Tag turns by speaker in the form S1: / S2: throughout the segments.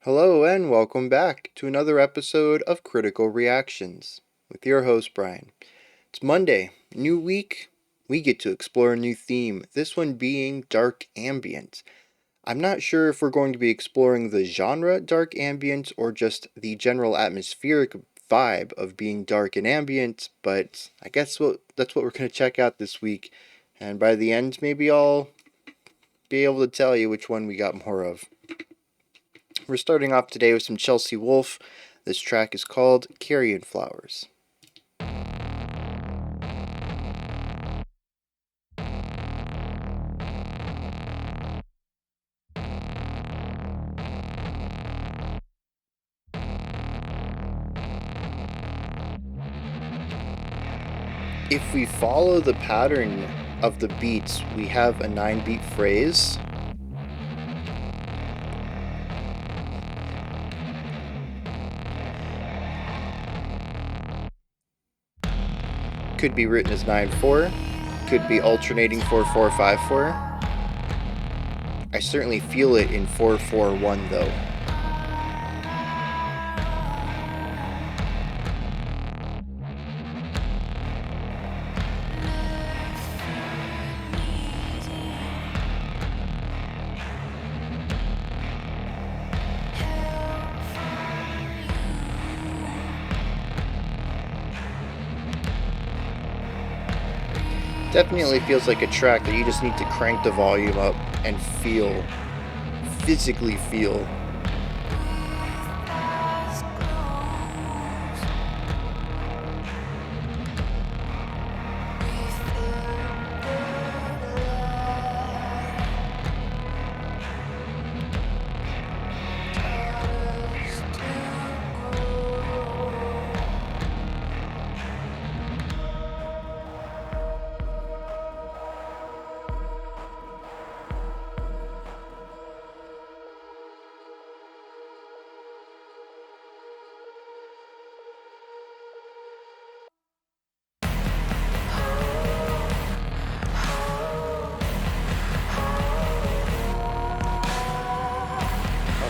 S1: Hello and welcome back to another episode of Critical Reactions with your host Bryan. It's Monday, new week. We get to explore a new theme, this one being dark ambient. I'm not sure if we're going to be exploring the genre dark ambient or just the general atmospheric vibe of being dark and ambient, but I guess that's what we're going to check out this week. And by the end, maybe I'll be able to tell you which one we got more of. We're starting off today with some Chelsea Wolfe. This track is called Carrion Flowers. If we follow the pattern of the beats, we have a 9-beat phrase. Could be written as 9-4, could be alternating 4-4-5-4. I certainly feel it in 4-4-1 though. Definitely feels like a track that you just need to crank the volume up and feel, physically feel.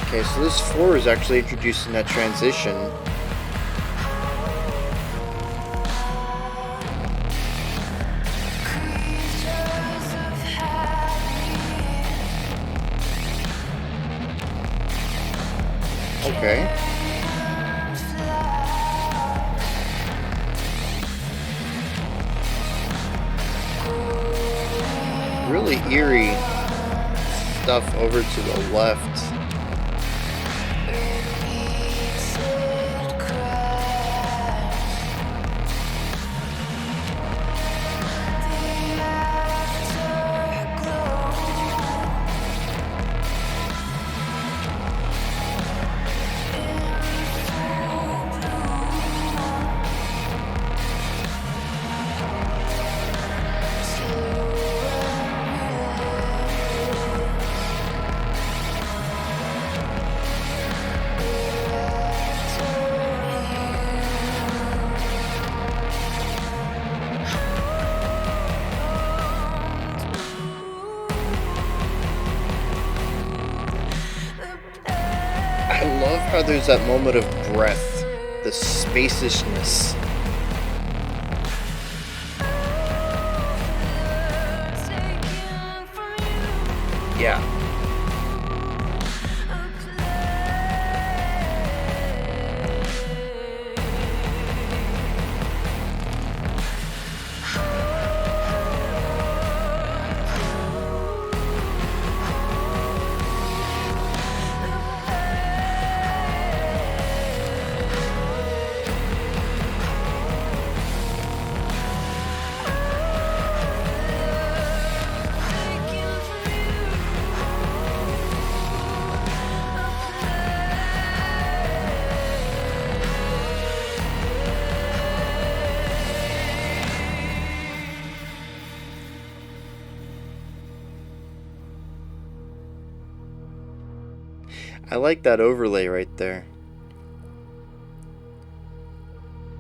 S1: Okay, so this 4 is actually introduced in that transition. Okay. Really eerie stuff over to the left. I love how there's that moment of breath, the spaciousness. Yeah. I like that overlay right there,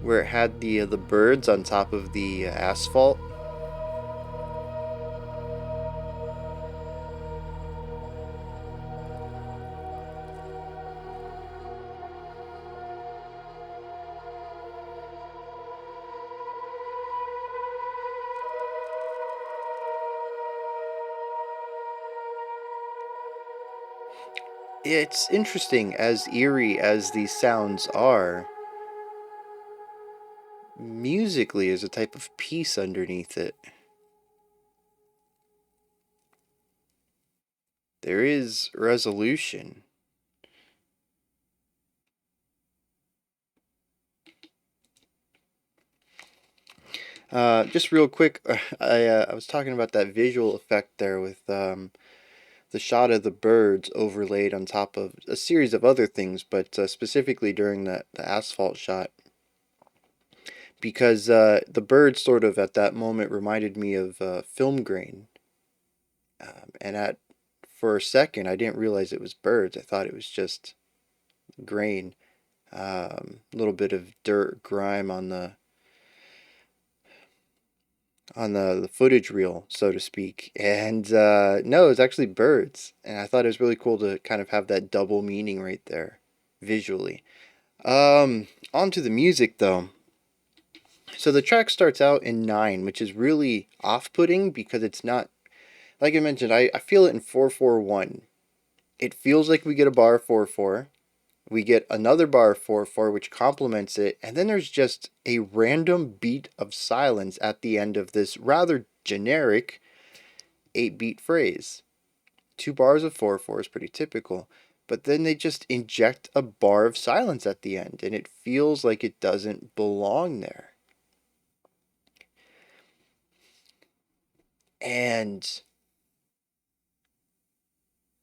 S1: where it had the birds on top of the asphalt. It's interesting, as eerie as these sounds are, musically is a type of peace underneath it. There is resolution. Just real quick, I was talking about that visual effect there with the shot of the birds overlaid on top of a series of other things, but specifically during the asphalt shot, because the birds sort of at that moment reminded me of film grain, and at for a second I didn't realize it was birds. I thought it was just grain, a little bit of dirt grime on the footage reel, so to speak. And no, it's actually birds. And I thought it was really cool to kind of have that double meaning right there, visually. On to the music though. So the track starts out in 9, which is really off-putting because it's not, like I mentioned, I feel it in 4/4/1. It feels like we get a bar 4/4. We get another bar 4/4, which complements it, and then there's just a random beat of silence at the end of this rather generic 8-beat phrase. 2 bars of 4/4 is pretty typical, but then they just inject a bar of silence at the end, and it feels like it doesn't belong there. And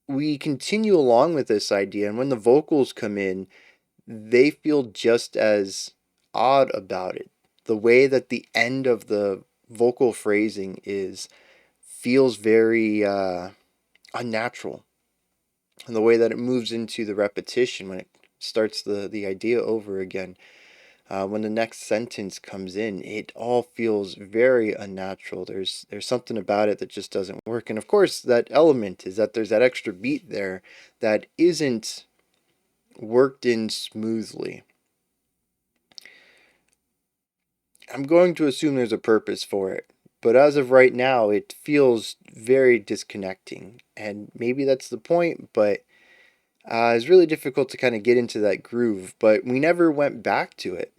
S1: we continue along with this idea, and when the vocals come in, they feel just as odd about it. The way that the end of the vocal phrasing is feels very unnatural, and the way that it moves into the repetition when it starts the idea over again. When the next sentence comes in, it all feels very unnatural. There's something about it that just doesn't work. And of course, that element is that there's that extra beat there that isn't worked in smoothly. I'm going to assume there's a purpose for it, but as of right now, it feels very disconnecting. And maybe that's the point, but it's really difficult to kind of get into that groove. But we never went back to it.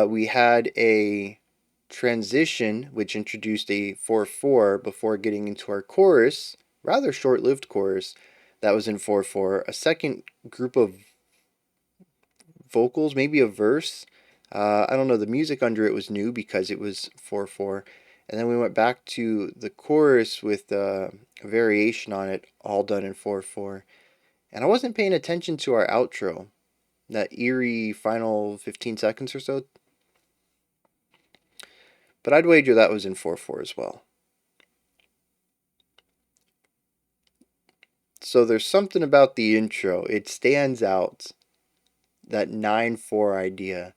S1: We had a transition which introduced a 4/4 before getting into our chorus, rather short lived chorus that was in 4/4, a second group of vocals, maybe a verse. I don't know, the music under it was new because it was 4/4. And then we went back to the chorus with a variation on it, all done in 4/4. And I wasn't paying attention to our outro, that eerie final 15 seconds or so. But I'd wager that was in 4/4 as well. So there's something about the intro. It stands out. That 9/4 idea.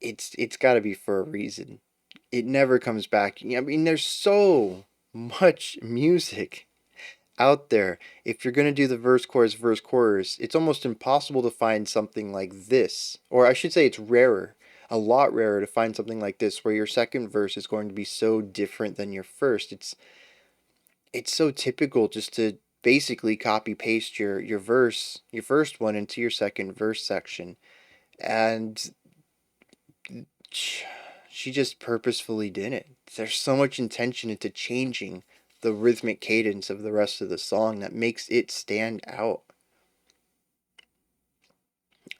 S1: It's got to be for a reason. It never comes back. I mean, there's so much music out there. If you're going to do the verse, chorus, it's almost impossible to find something like this. Or I should say it's rarer. A lot rarer to find something like this where your second verse is going to be so different than your first. It's so typical just to basically copy paste your first one into your second verse section. And she just purposefully did it. There's so much intention into changing the rhythmic cadence of the rest of the song that makes it stand out.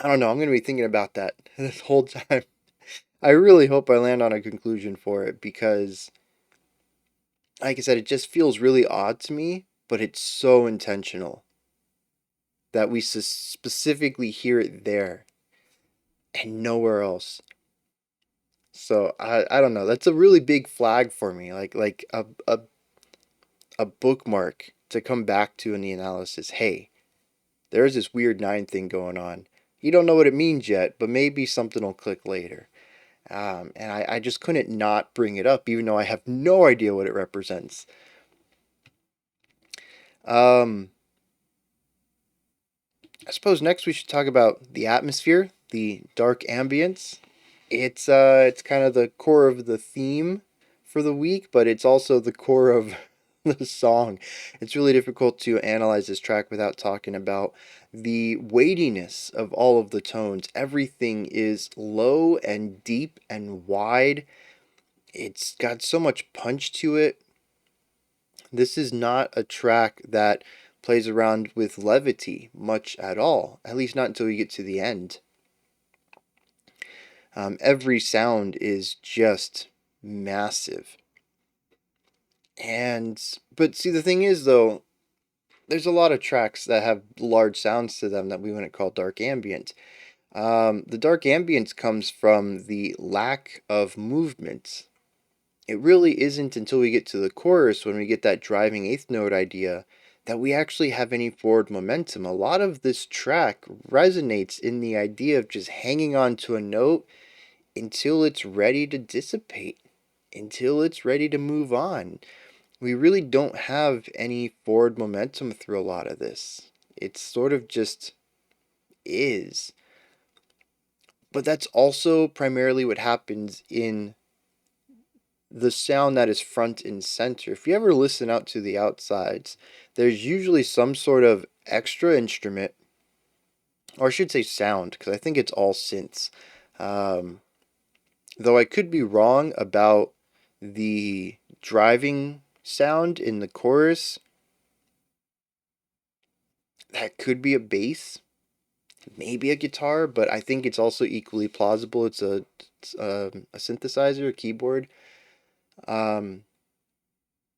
S1: I don't know, I'm going to be thinking about that this whole time. I really hope I land on a conclusion for it because, like I said, it just feels really odd to me, but it's so intentional that we specifically hear it there and nowhere else. So I don't know. That's a really big flag for me. Like a bookmark to come back to in the analysis. Hey, there's this weird 9 thing going on. You don't know what it means yet, but maybe something will click later. And I just couldn't not bring it up, even though I have no idea what it represents. I suppose next we should talk about the atmosphere, the dark ambience. It's kind of the core of the theme for the week, but it's also the core of the song. It's really difficult to analyze this track without talking about the weightiness of all of the tones. Everything is low and deep and wide. It's got so much punch to it. This is not a track that plays around with levity much at all, at least not until we get to the end. Every sound is just massive. But see, the thing is, though, there's a lot of tracks that have large sounds to them that we wouldn't call dark ambient. The dark ambience comes from the lack of movement. It really isn't until we get to the chorus, when we get that driving eighth note idea, that we actually have any forward momentum. A lot of this track resonates in the idea of just hanging on to a note until it's ready to dissipate, until it's ready to move on. We really don't have any forward momentum through a lot of this. It sort of just is. But that's also primarily what happens in the sound that is front and center. If you ever listen out to the outsides, there's usually some sort of extra instrument, or I should say sound, because I think it's all synths. Though I could be wrong about the driving sound in the chorus. That could be a bass, maybe a guitar, but I think it's also equally plausible. It's a synthesizer, a keyboard. Um,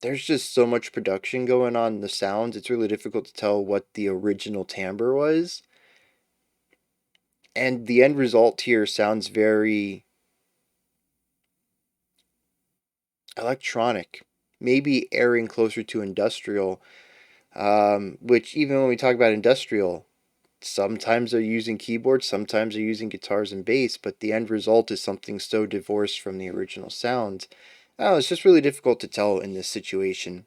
S1: there's just so much production going on in the sounds. It's really difficult to tell what the original timbre was. And the end result here sounds very electronic, maybe erring closer to industrial, which even when we talk about industrial, sometimes they're using keyboards, sometimes they're using guitars and bass, but the end result is something so divorced from the original sound. Oh, it's just really difficult to tell in this situation.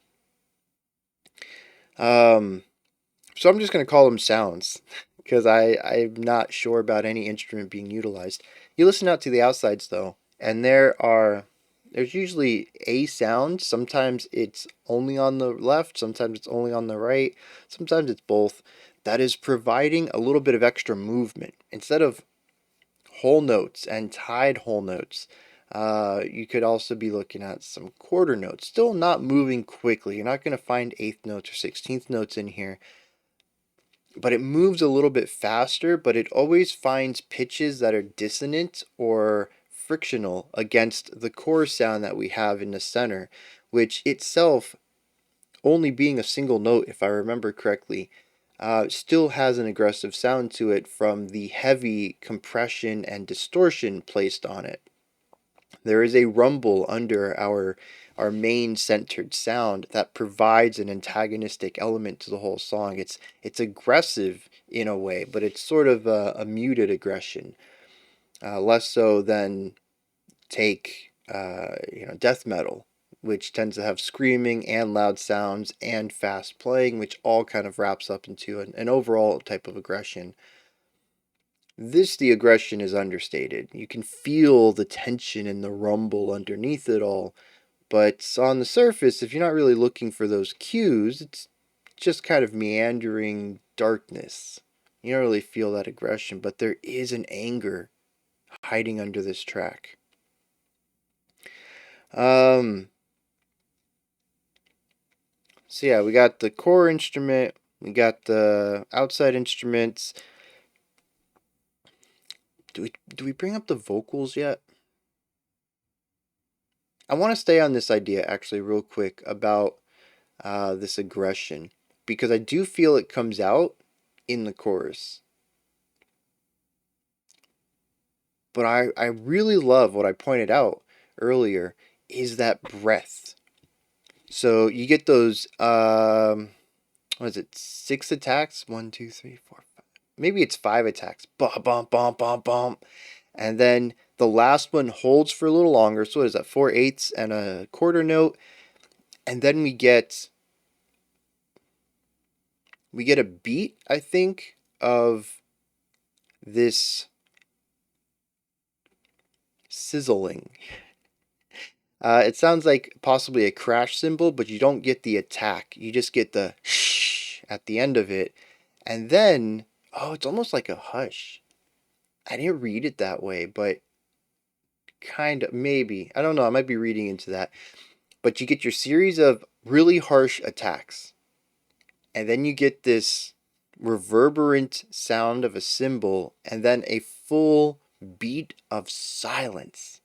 S1: Um, so I'm just going to call them sounds because I'm not sure about any instrument being utilized. You listen out to the outsides though, and there's usually a sound. Sometimes it's only on the left, sometimes it's only on the right, sometimes it's both. That is providing a little bit of extra movement. Instead of whole notes and tied whole notes, you could also be looking at some quarter notes, still not moving quickly. You're not going to find eighth notes or 16th notes in here, but it moves a little bit faster, but it always finds pitches that are dissonant or frictional against the core sound that we have in the center, which itself, only being a single note, if I remember correctly, still has an aggressive sound to it from the heavy compression and distortion placed on it. There is a rumble under our main centered sound that provides an antagonistic element to the whole song. It's aggressive in a way, but it's sort of a muted aggression, less so than take death metal, which tends to have screaming and loud sounds and fast playing, which all kind of wraps up into an overall type of aggression. The aggression is understated. You can feel the tension and the rumble underneath it all, but on the surface, if you're not really looking for those cues, it's just kind of meandering darkness. You don't really feel that aggression, but there is an anger hiding under this track. So yeah, we got the core instrument, we got the outside instruments. Do we bring up the vocals yet? I want to stay on this idea actually real quick about this aggression, because I do feel it comes out in the chorus. But I really love what I pointed out earlier is that breath. So you get those what is it, 6 attacks? 1, 2, 3, 4, 5. Maybe it's 5 attacks. Bum bum bum bum bum. And then the last one holds for a little longer. So what is that? 4/8 and a quarter note. And then we get a beat, I think, of this sizzling. It sounds like possibly a crash cymbal, but you don't get the attack. You just get the shh at the end of it. And then, oh, it's almost like a hush. I didn't read it that way, but kind of, maybe. I don't know. I might be reading into that. But you get your series of really harsh attacks. And then you get this reverberant sound of a cymbal, and then a full beat of silence.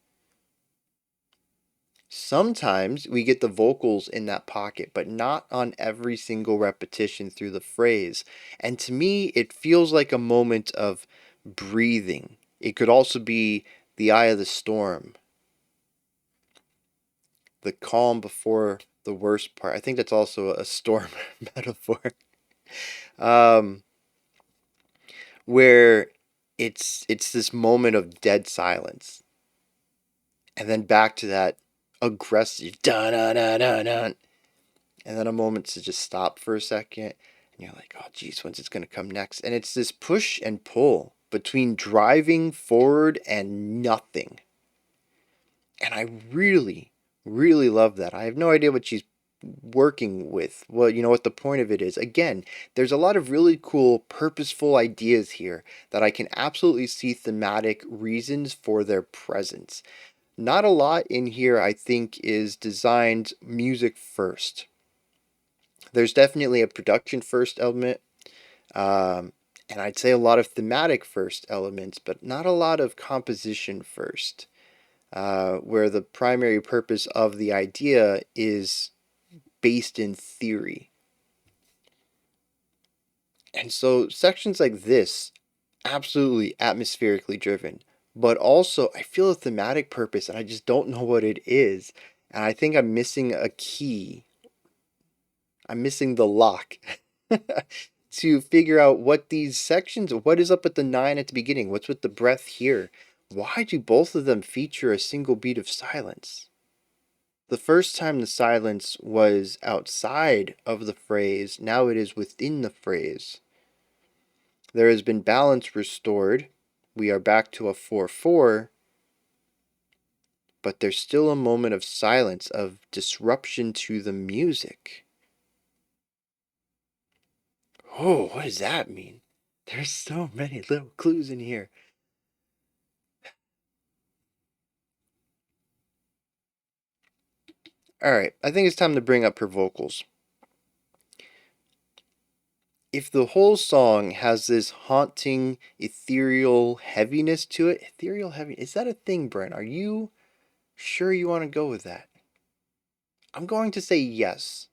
S1: Sometimes we get the vocals in that pocket, but not on every single repetition through the phrase. And to me, it feels like a moment of breathing. It could also be the eye of the storm, the calm before the worst part. I think that's also a storm metaphor. Um, where it's this moment of dead silence, and then back to that aggressive dun dun dun dun dun, and then a moment to just stop for a second, and you're like, oh geez, when's it's gonna come next? And it's this push and pull between driving forward and nothing. And I really, really love that. I have no idea what she's working with. Well, you know what the point of it is. Again, there's a lot of really cool, purposeful ideas here that I can absolutely see thematic reasons for their presence. Not a lot in here, I think, is designed music first. There's definitely a production first element, and I'd say a lot of thematic first elements, but not a lot of composition first. Where the primary purpose of the idea is based in theory. And so sections like this, absolutely atmospherically driven, but also I feel a thematic purpose and I just don't know what it is. And I think I'm missing a key. I'm missing the lock to figure out what these sections, what is up with the 9 at the beginning? What's with the breath here? Why do both of them feature a single beat of silence? The first time the silence was outside of the phrase, now it is within the phrase. There has been balance restored. We are back to a 4/4, but there's still a moment of silence, of disruption to the music. Oh, what does that mean? There's so many little clues in here. All right, I think it's time to bring up her vocals. If the whole song has this haunting, ethereal heaviness to it, ethereal heavy, is that a thing, Brent? Are you sure you want to go with that? I'm going to say yes,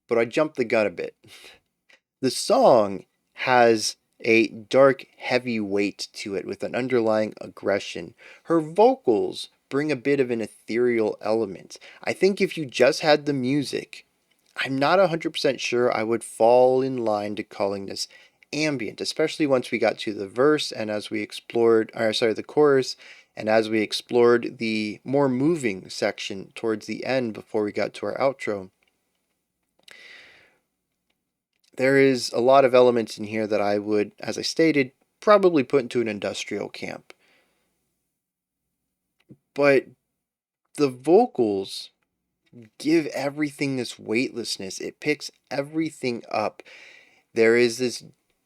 S1: but I jumped the gun a bit. The song has a dark, heavy weight to it with an underlying aggression. Her vocals bring a bit of an ethereal element. I think if you just had the music, I'm not 100% sure I would fall in line to calling this ambient, especially once we got to the verse and as we explored, or sorry, the chorus, and as we explored the more moving section towards the end before we got to our outro. There is a lot of elements in here that I would, as I stated, probably put into an industrial camp. But the vocals give everything this weightlessness. It picks everything up. There is this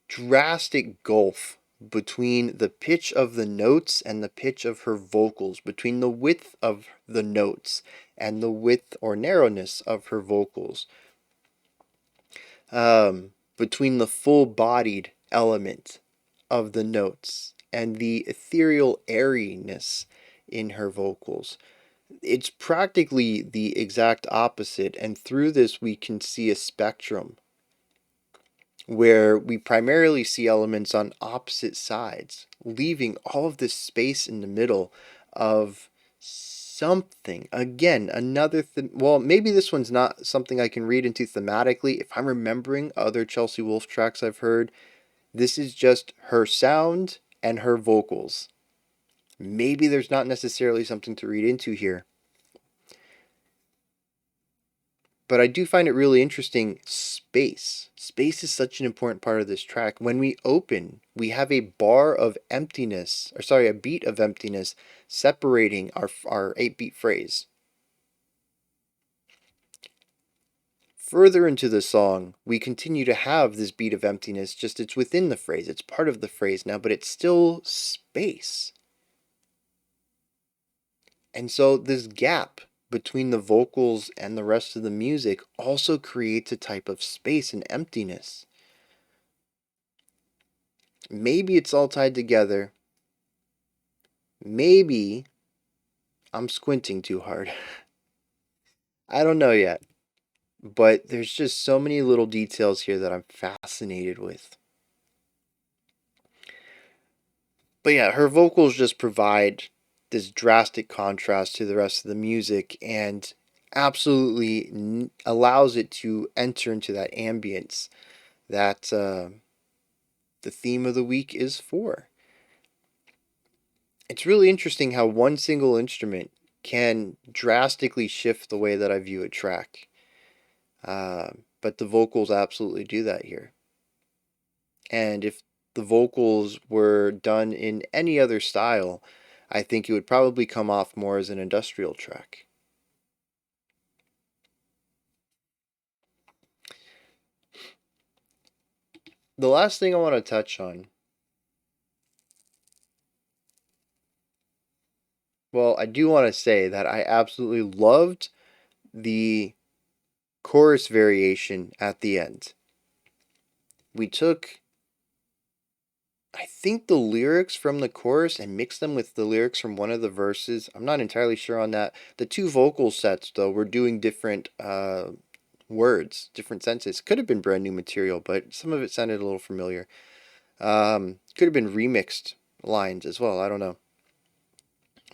S1: drastic gulf between the pitch of the notes and the pitch of her vocals, between the width of the notes and the width or narrowness of her vocals, between the full-bodied element of the notes and the ethereal airiness in her vocals. It's practically the exact opposite, and through this we can see a spectrum where we primarily see elements on opposite sides, leaving all of this space in the middle of something. Again, another well, maybe this one's not something I can read into thematically. If I'm remembering other Chelsea Wolfe tracks I've heard, this is just her sound and her vocals. Maybe there's not necessarily something to read into here. But I do find it really interesting. Space. Space is such an important part of this track. When we open, we have a bar of emptiness, or sorry, a beat of emptiness separating our 8-beat phrase. Further into the song, we continue to have this beat of emptiness, just it's within the phrase. It's part of the phrase now, but it's still space. And so this gap between the vocals and the rest of the music also creates a type of space and emptiness. Maybe it's all tied together. Maybe I'm squinting too hard. I don't know yet. But there's just so many little details here that I'm fascinated with. But yeah, her vocals just provide this drastic contrast to the rest of the music and absolutely allows it to enter into that ambience that the theme of the week is for. It's really interesting how one single instrument can drastically shift the way that I view a track. But the vocals absolutely do that here. And if the vocals were done in any other style, I think it would probably come off more as an industrial track. The last thing I want to touch on, well, I do want to say that I absolutely loved the chorus variation at the end. We took, I think, the lyrics from the chorus and mixed them with the lyrics from one of the verses. I'm not entirely sure on that. The two vocal sets, though, were doing different words, different senses. Could have been brand new material, but some of it sounded a little familiar. Could have been remixed lines as well. I don't know.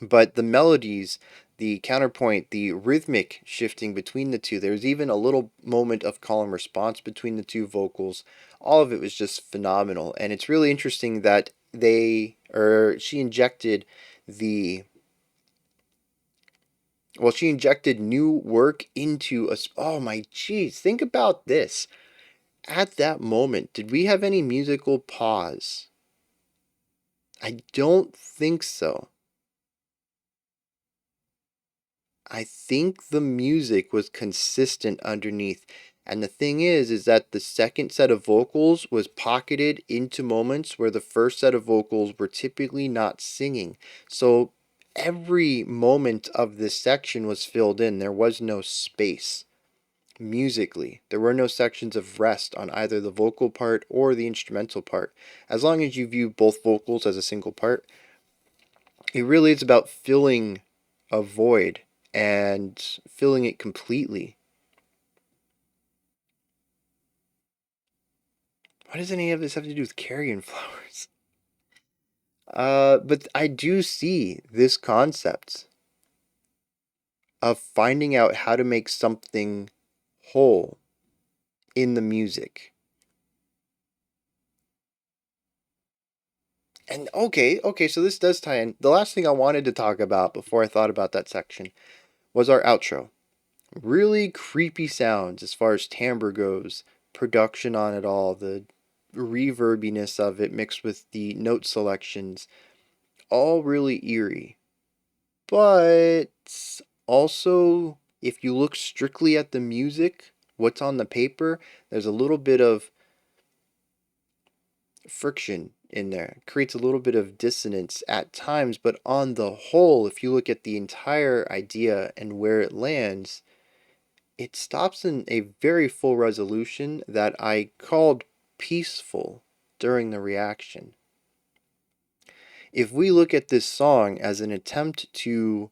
S1: But the melodies, the counterpoint, the rhythmic shifting between the two, there was even a little moment of call and response between the two vocals. All of it was just phenomenal. And it's really interesting that she injected the she injected new work into us. Oh my geez, think about this. At that moment, did we have any musical pause? I don't think so. I think the music was consistent underneath. And the thing is that the second set of vocals was pocketed into moments where the first set of vocals were typically not singing. So every moment of this section was filled in. There was no space musically. There were no sections of rest on either the vocal part or the instrumental part. As long as you view both vocals as a single part, it really is about filling a void and filling it completely. Why does any of this have to do with Carrion Flowers? But I do see this concept of finding out how to make something whole in the music. And okay, so this does tie in. The last thing I wanted to talk about before I thought about that section was our outro. Really creepy sounds as far as timbre goes, production on it all, the reverbiness of it mixed with the note selections, all really eerie. But also, if you look strictly at the music, what's on the paper, there's a little bit of friction in there. It creates a little bit of dissonance at times, but on the whole, if you look at the entire idea and where it lands, it stops in a very full resolution that I called peaceful during the reaction. If we look at this song as an attempt to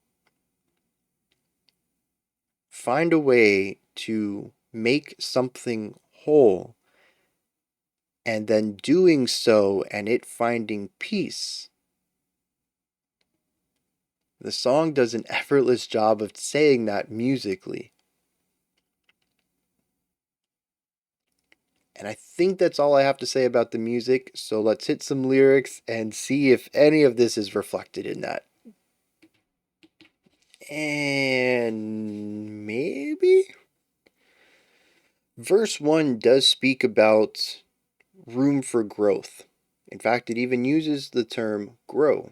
S1: find a way to make something whole, and then doing so and it finding peace, the song does an effortless job of saying that musically. And I think that's all I have to say about the music, so let's hit some lyrics and see if any of this is reflected in that. And maybe? Verse 1 does speak about room for growth. In fact, it even uses the term grow.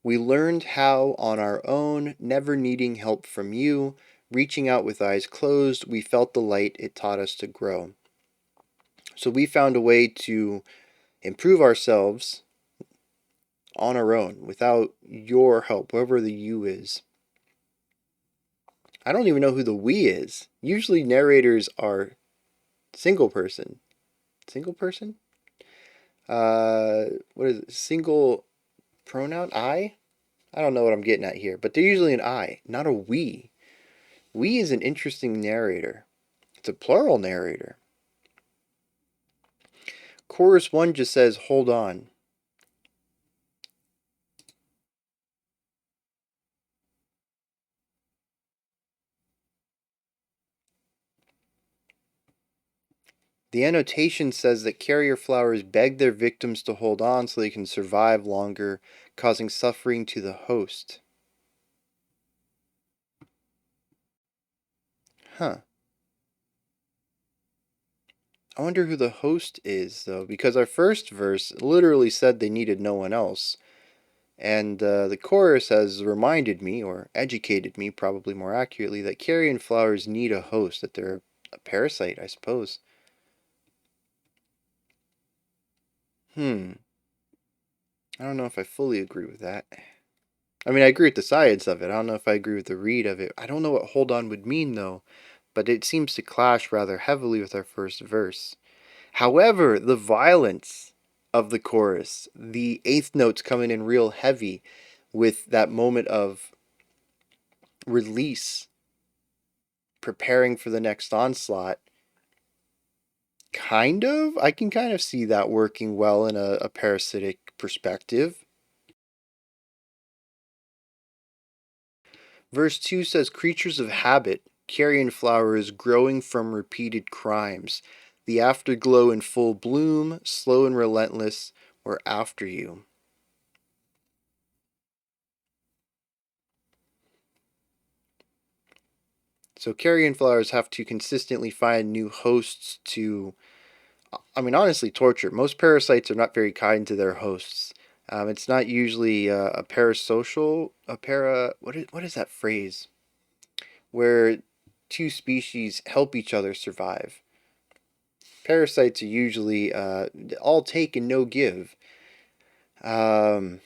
S1: We learned how on our own, never needing help from you, reaching out with eyes closed, we felt the light, it taught us to grow. So we found a way to improve ourselves on our own without your help, whoever the you is. I don't even know who the we is. Usually narrators are single person. Single person? What is it? Single pronoun? I? I don't know what I'm getting at here, but they're usually an I, not a we. We is an interesting narrator. It's a plural narrator. Chorus 1 just says, hold on. The annotation says that carrier flowers beg their victims to hold on so they can survive longer, causing suffering to the host. Huh. I wonder who the host is, though, because our first verse literally said they needed no one else. And the chorus has reminded me, or educated me, probably more accurately, that carrion flowers need a host, that they're a parasite, I suppose. I don't know if I fully agree with that. I mean, I agree with the science of it. I don't know if I agree with the read of it. I don't know what hold on would mean, though, but it seems to clash rather heavily with our first verse. However, the violence of the chorus, the eighth notes coming in real heavy with that moment of release, preparing for the next onslaught, I can kind of see that working well in a parasitic perspective. Verse 2 says, creatures of habit, carrion flowers growing from repeated crimes. The afterglow in full bloom, slow and relentless, we're after you. So carrion flowers have to consistently find new hosts to, I mean, honestly, torture. Most parasites are not very kind to their hosts. It's not usually a parasocial, what is that phrase? Where two species help each other survive. Parasites are usually all take and no give. Um,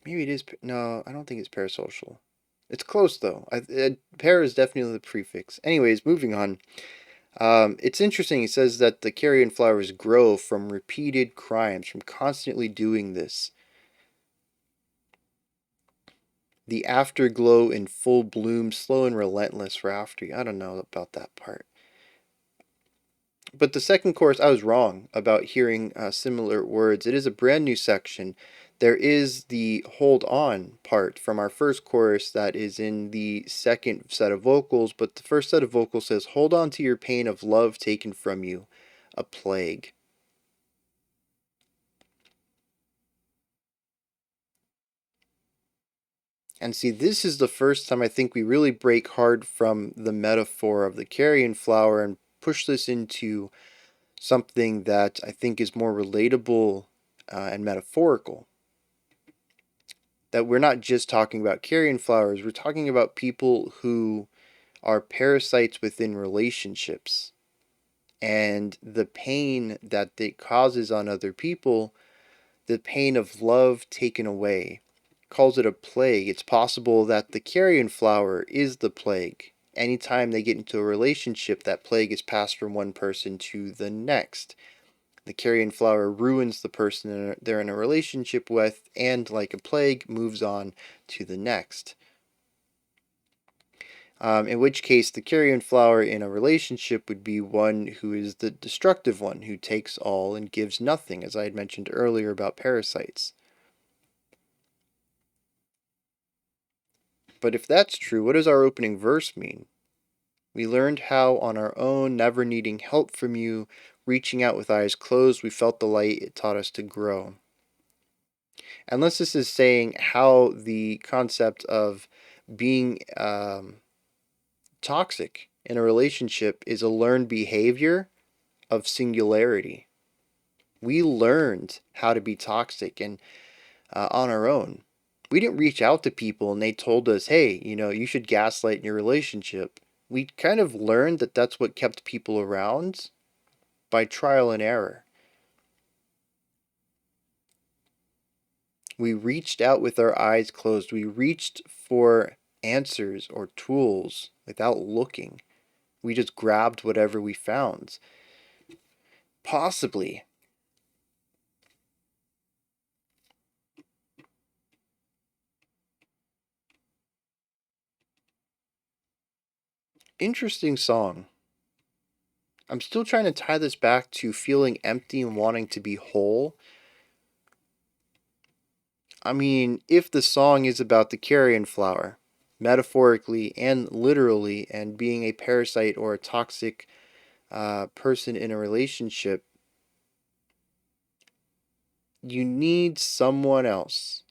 S1: maybe it is. No, I don't think it's parasocial. It's close though. Para is definitely the prefix. Anyways, moving on. It's interesting. It says that the carrion flowers grow from repeated crimes, from constantly doing this. The afterglow in full bloom, slow and relentless for after you. I don't know about that part. But the second chorus, I was wrong about hearing similar words. It is a brand new section. There is the hold on part from our first chorus that is in the second set of vocals, but the first set of vocals says, hold on to your pain of love taken from you, a plague. And see, this is the first time I think we really break hard from the metaphor of the carrion flower and push this into something that I think is more relatable and metaphorical. That we're not just talking about carrion flowers, we're talking about people who are parasites within relationships and the pain that it causes on other people, the pain of love taken away. Calls it a plague. It's possible that the carrion flower is the plague. Anytime they get into a relationship, that plague is passed from one person to the next. The carrion flower ruins the person they're in a relationship with, and like a plague, moves on to the next. In which case, the carrion flower in a relationship would be one who is the destructive one, who takes all and gives nothing, as I had mentioned earlier about parasites. But if that's true, what does our opening verse mean? We learned how on our own, never needing help from you, reaching out with eyes closed, we felt the light, it taught us to grow. Unless this is saying how the concept of being toxic in a relationship is a learned behavior of singularity. We learned how to be toxic and on our own. We didn't reach out to people and they told us, hey, you should gaslight in your relationship. We kind of learned that that's what kept people around by trial and error. We reached out with our eyes closed. We reached for answers or tools without looking. We just grabbed whatever we found. Possibly. Interesting song. I'm still trying to tie this back to feeling empty and wanting to be whole. I mean, if the song is about the carrion flower, metaphorically and literally, and being a parasite or a toxic person in a relationship, you need someone else.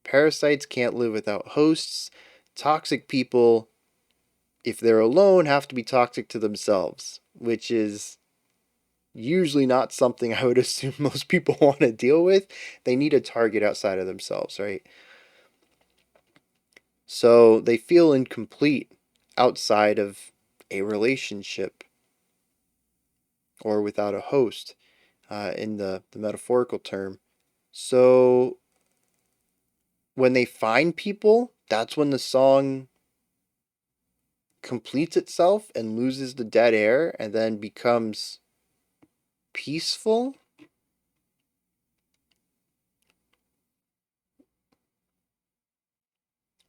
S1: Parasites can't live without hosts. Toxic people, if they're alone, have to be toxic to themselves, which is usually not something I would assume most people want to deal with. They need a target outside of themselves, right? So they feel incomplete outside of a relationship or without a host in the metaphorical term. So when they find people, that's when the song completes itself and loses the dead air and then becomes peaceful.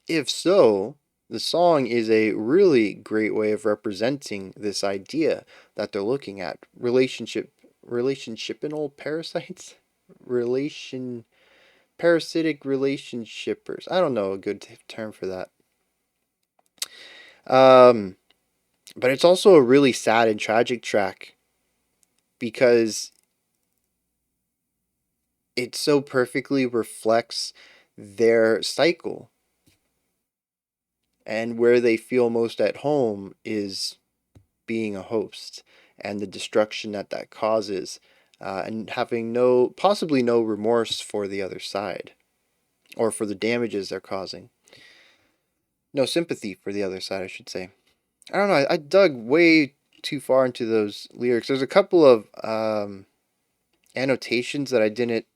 S1: If so, the song is a really great way of representing this idea that they're looking at. Relationshipinal parasites? Relation Parasitic relationshipers. I don't know a good term for that. Um but it's also a really sad and tragic track because it so perfectly reflects their cycle. And where they feel most at home is being a host and the destruction that that causes, and having possibly no remorse for the other side or for the damages they're causing. No sympathy for the other side, I should say. I don't know. I dug way too far into those lyrics. There's a couple of annotations that I didn't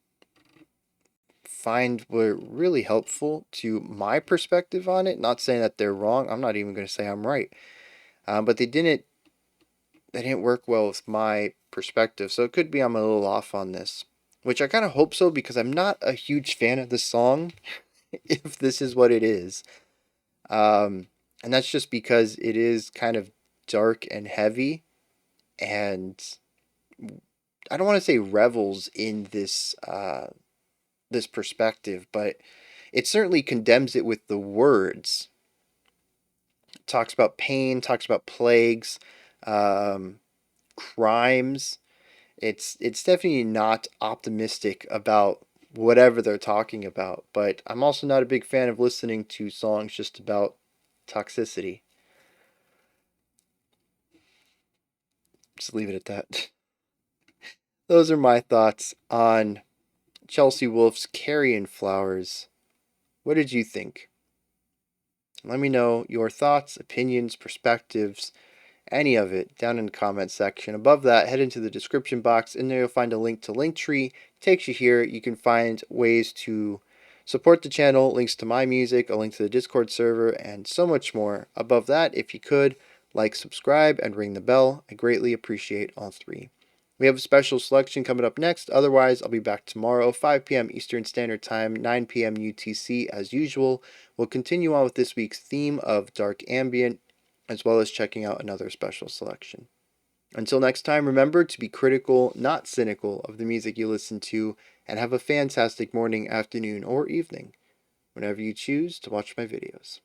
S1: find were really helpful to my perspective on it. Not saying that they're wrong. I'm not even going to say I'm right. But they didn't work well with my perspective. So it could be I'm a little off on this, which I kind of hope so because I'm not a huge fan of the song. If this is what it is, um, and that's just because it is kind of dark and heavy, and I don't want to say revels in this perspective, but it certainly condemns it with the words. It talks about pain, talks about plagues, um, crimes. It's definitely not optimistic about whatever they're talking about, but I'm also not a big fan of listening to songs just about toxicity. Just leave it at that. Those are my thoughts on Chelsea Wolfe's Carrion Flowers. What did you think? Let me know your thoughts, opinions, perspectives, any of it down in the comment section. Above that, head into the description box. In there, you'll find a link to Linktree. It takes you here. You can find ways to support the channel, links to my music, a link to the Discord server, and so much more. Above that, if you could, like, subscribe, and ring the bell. I greatly appreciate all three. We have a special selection coming up next. Otherwise, I'll be back tomorrow, 5 p.m. Eastern Standard Time, 9 p.m. UTC as usual. We'll continue on with this week's theme of dark ambient, as well as checking out another special selection. Until next time, remember to be critical, not cynical, of the music you listen to, and have a fantastic morning, afternoon, or evening, whenever you choose to watch my videos.